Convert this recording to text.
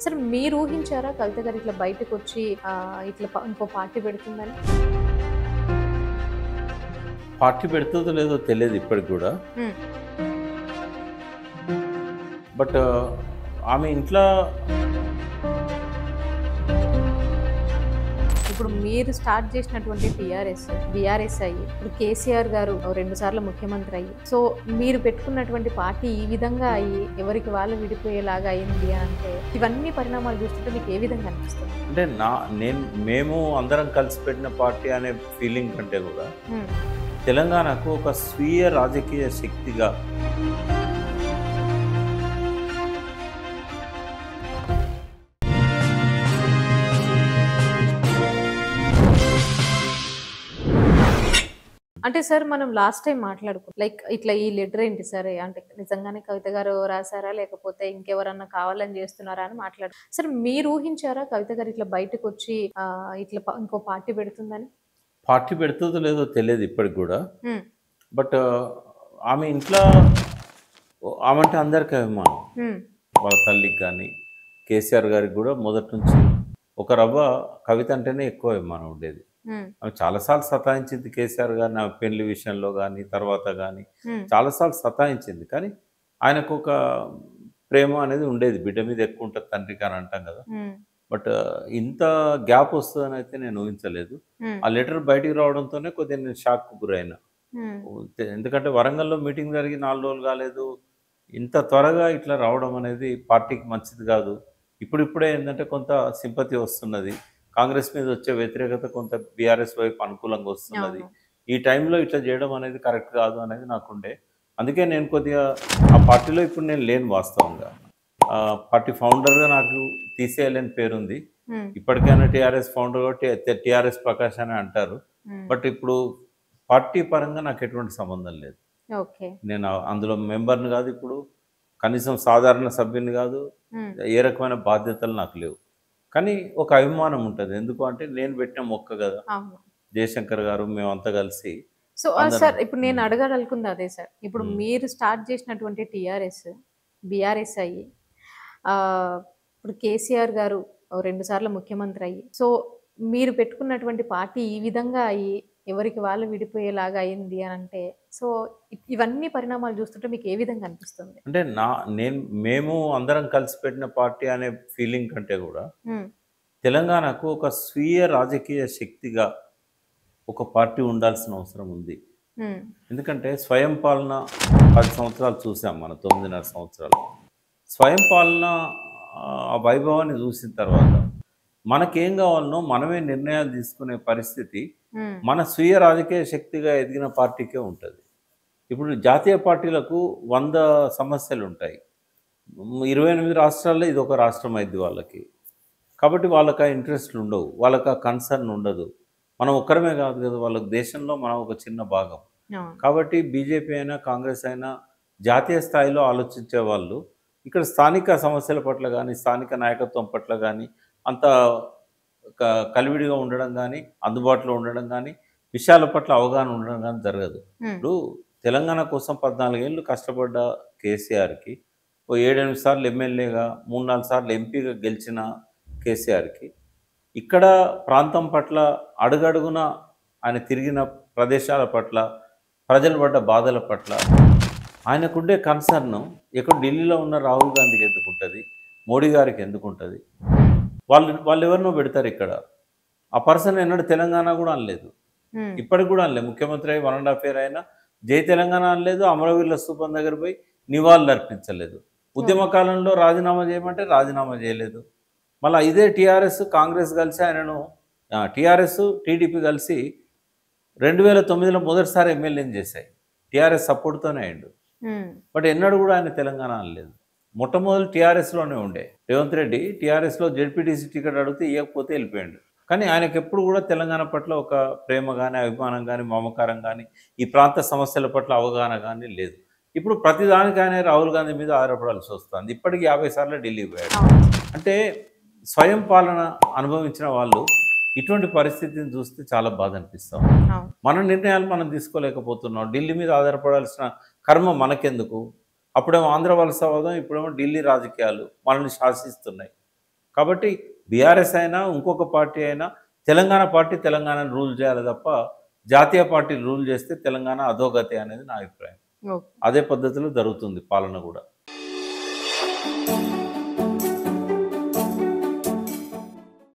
సరే మీరు ఊహించారా కవిత గారు ఇట్లా బయటకొచ్చి ఇట్లా ఇంకో పార్టీ పెడుతుందని? పార్టీ పెడుతుందో లేదో తెలియదు ఇప్పటికి కూడా. హ్మ్. బట్ ఆమె ఇంట్లో ఇప్పుడు మీరు స్టార్ట్ చేసినటువంటి బీఆర్ఎస్ అయ్యి ఇప్పుడు కేసీఆర్ గారు 2 సార్లు ముఖ్యమంత్రి అయ్యి సో మీరు పెట్టుకున్నటువంటి పార్టీ ఈ విధంగా అయ్యి ఎవరికి వాళ్ళు విడిపోయేలాగా అయింది అంటే ఇవన్నీ పరిణామాలు చూస్తుంటే మీకు ఏ విధంగా అనిపిస్తుంది? అంటే మేము అందరం కలిసి పెట్టిన పార్టీ అనే ఫీలింగ్ కంటే కూడా హ్మ్. తెలంగాణకు ఒక స్వీయ రాజకీయ శక్తిగా అంటే సార్ మనం లాస్ట్ టైం మాట్లాడుకున్నాం లైక్ ఇట్లా ఈ లెటర్ ఏంటి సరే అంటే నిజంగానే కవిత గారు రాశారా లేకపోతే ఇంకెవరన్నా కావాలని చేస్తున్నారా అని మాట్లాడు. సరే మీరు ఊహించారా కవిత గారు ఇట్లా బయటకు వచ్చి ఇట్లా ఇంకో పార్టీ పెడుతుందని? పార్టీ పెడుతుందో లేదో తెలియదు ఇప్పటికి కూడా. హ్మ్. బట్ ఆమె ఇంట్లో ఆమె అంటే అందరికీ అభిమానం. హ్మ్. వాళ్ళ తల్లికి కానీ కేసీఆర్ గారికి కూడా మొదటి నుంచి ఒక రవ్వ కవిత అంటేనే ఎక్కువ అభిమానం ఉండేది. హ్మ్. ఆమె చాలాసార్లు సతాయించింది కేసీఆర్ గారిని, ఆమె పెళ్లి విషయంలో కానీ తర్వాత కానీ హ్మ్. చాలాసార్లు సతాయించింది. కానీ ఆయనకు ఒక ప్రేమ అనేది ఉండేది, బిడ్డ మీద ఎక్కువ ఉంటుంది తండ్రికి అని అంటాం కదా. హ్మ్. బట్ ఇంత గ్యాప్ వస్తుందని అయితే నేను ఊహించలేదు. హ్మ్. ఆ లెటర్ బయటికి రావడంతోనే కొద్దిగా నేను షాక్కు గురైనా. హ్మ్. ఎందుకంటే వరంగల్లో మీటింగ్ జరిగి 4 రోజులు కాలేదు, ఇంత త్వరగా ఇట్లా రావడం అనేది పార్టీకి మంచిది కాదు. ఇప్పుడిప్పుడే ఏంటంటే కొంత సింపతి వస్తున్నది, కాంగ్రెస్ మీద వచ్చే వ్యతిరేకత కొంత బీఆర్ఎస్ వైపు అనుకూలంగా వస్తున్నది. అవును. ఈ టైంలో ఇట్లా చేయడం అనేది కరెక్ట్ కాదు అనేది నాకుండే. అందుకే నేను కొద్దిగా ఆ పార్టీలో ఇప్పుడు నేను లేను వాస్తవంగా. పార్టీ ఫౌండర్గా నాకు తీసేయలేని పేరుంది. హ్మ్. ఇప్పటికైనా టీఆర్ఎస్ ఫౌండర్ కాబట్టి టీఆర్ఎస్ ప్రకాష్ అని అంటారు. హ్మ్. బట్ ఇప్పుడు పార్టీ పరంగా నాకు ఎటువంటి సంబంధం లేదు. ఓకే. నేను అందులో మెంబర్ని కాదు, ఇప్పుడు కనీసం సాధారణ సభ్యుని కాదు, హ్మ్. ఏ రకమైన బాధ్యతలు నాకు లేవు. కానీ ఒక అభిమానం ఉంటుంది. ఎందుకు అంటే నేను పెట్టిన మొక్క కదా, అవును. జయశంకర్ గారు మేమంతా కలిసి సో అందరం. సార్ ఇప్పుడు నేను అడగదలుచుకుంది అదే సార్. ఇప్పుడు మీరు స్టార్ట్ చేసినటువంటి బీఆర్ఎస్ అయ్యి ఇప్పుడు కేసీఆర్ గారు 2 సార్లు ముఖ్యమంత్రి అయ్యి సో మీరు పెట్టుకున్నటువంటి పార్టీ ఈ విధంగా అయ్యి ఎవరికి వాళ్ళు విడిపోయేలాగా అయింది అని అంటే సో ఇవన్నీ పరిణామాలు చూస్తుంటే మీకు ఏ విధంగా అనిపిస్తుంది? అంటే మేము అందరం కలిసి పెట్టిన పార్టీ అనే ఫీలింగ్ కంటే కూడా హ్మ్. తెలంగాణకు ఒక స్వీయ రాజకీయ శక్తిగా ఒక పార్టీ ఉండాల్సిన అవసరం ఉంది. హ్మ్. ఎందుకంటే స్వయం పాలన 10 సంవత్సరాలు చూసాం మనం, 9.5 సంవత్సరాలు స్వయం పాలన ఆ వైభవాన్ని చూసిన తర్వాత మనకేం కావాలనో మనమే నిర్ణయాలు తీసుకునే పరిస్థితి హ్మ్. మన స్వీయ రాజకీయ శక్తిగా ఎదిగిన పార్టీకే ఉంటుంది. ఇప్పుడు జాతీయ పార్టీలకు 100 సమస్యలు ఉంటాయి. 28 రాష్ట్రాల్లో ఇది ఒక రాష్ట్రం అయింది వాళ్ళకి. కాబట్టి వాళ్ళకి ఆ ఇంట్రెస్ట్లు ఉండవు, వాళ్ళకి ఆ కన్సర్న్ ఉండదు. మనం ఒక్కరమే కాదు కదా, వాళ్ళకి దేశంలో మనం ఒక చిన్న భాగం. అవును. కాబట్టి బీజేపీ అయినా కాంగ్రెస్ అయినా జాతీయ స్థాయిలో ఆలోచించే వాళ్ళు ఇక్కడ స్థానిక సమస్యల పట్ల కానీ స్థానిక నాయకత్వం పట్ల కానీ అంత కలివిడిగా ఉండడం కానీ అందుబాటులో ఉండడం కానీ విషయాల పట్ల అవగాహన ఉండడం కానీ జరగదు. హ్మ్. ఇప్పుడు తెలంగాణ కోసం 14 ఏళ్ళు కష్టపడ్డ కేసీఆర్కి ఓ 7-8 సార్లు ఎమ్మెల్యేగా 3-4 సార్లు ఎంపీగా గెలిచిన కేసీఆర్కి ఇక్కడ ప్రాంతం పట్ల అడుగడుగున ఆయన తిరిగిన ప్రదేశాల పట్ల ప్రజలు పడ్డ బాధల పట్ల ఆయనకుండే కన్సర్న్ ఎక్కడ ఢిల్లీలో ఉన్న రాహుల్ గాంధీకి ఎందుకుంటుంది, మోడీ గారికి ఎందుకుంటుంది? వాళ్ళు ఎవరినో పెడతారు ఇక్కడ. ఆ పర్సన్ ఎన్నడూ తెలంగాణ కూడా అనలేదు, హ్మ్. ఇప్పటికి కూడా అనలేదు. ముఖ్యమంత్రి అయ్యి 1.5 ఇయర్ అయినా జై తెలంగాణ అనలేదు, అమరవీరుల స్తూపం దగ్గర పోయి నివాళులు అర్పించలేదు. ఉద్యమ కాలంలో రాజీనామా చేయమంటే రాజీనామా చేయలేదు. మళ్ళీ ఇదే టీఆర్ఎస్ కాంగ్రెస్ కలిసి ఆయనను టీఆర్ఎస్ టీడీపీ కలిసి 2009లో మొదటిసారి ఎమ్మెల్యేని చేశాయి. టీఆర్ఎస్ సపోర్ట్తోనే అయ్యిండు. హ్మ్. బట్ ఎన్నడూ కూడా ఆయన తెలంగాణ అనలేదు. మొట్టమొదటి టీఆర్ఎస్లోనే ఉండే రేవంత్ రెడ్డి టీఆర్ఎస్లో జెడ్పీటీసీ టికెట్ అడిగితే ఇవ్వకపోతే వెళ్ళిపోయాడు. కానీ ఆయనకు ఎప్పుడు కూడా తెలంగాణ పట్ల ఒక ప్రేమ కానీ అభిమానం కానీ మమకారం కానీ ఈ ప్రాంత సమస్యల పట్ల అవగాహన కానీ లేదు. ఇప్పుడు ప్రతిదానికి ఆయన రాహుల్ గాంధీ మీద ఆధారపడాల్సి వస్తుంది. ఇప్పటికి 50 సార్లు ఢిల్లీ పోయాడు. అవును. అంటే స్వయం పాలన అనుభవించిన వాళ్ళు ఇటువంటి పరిస్థితిని చూస్తే చాలా బాధ అనిపిస్తాం. అవును. మన నిర్ణయాలు మనం తీసుకోలేకపోతున్నాం. ఢిల్లీ మీద ఆధారపడాల్సిన కర్మ మనకెందుకు? అప్పుడేమో ఆంధ్ర వలసవాదం, ఇప్పుడేమో ఢిల్లీ రాజకీయాలు మనల్ని శాసిస్తున్నాయి. కాబట్టి బీఆర్ఎస్ అయినా ఇంకొక పార్టీ అయినా తెలంగాణ పార్టీ తెలంగాణను రూల్ చేయాలి తప్ప జాతీయ పార్టీలు రూల్ చేస్తే తెలంగాణ అధోగతి అనేది నా అభిప్రాయం. ఓకే. అదే పద్ధతిలో జరుగుతుంది పాలన కూడా.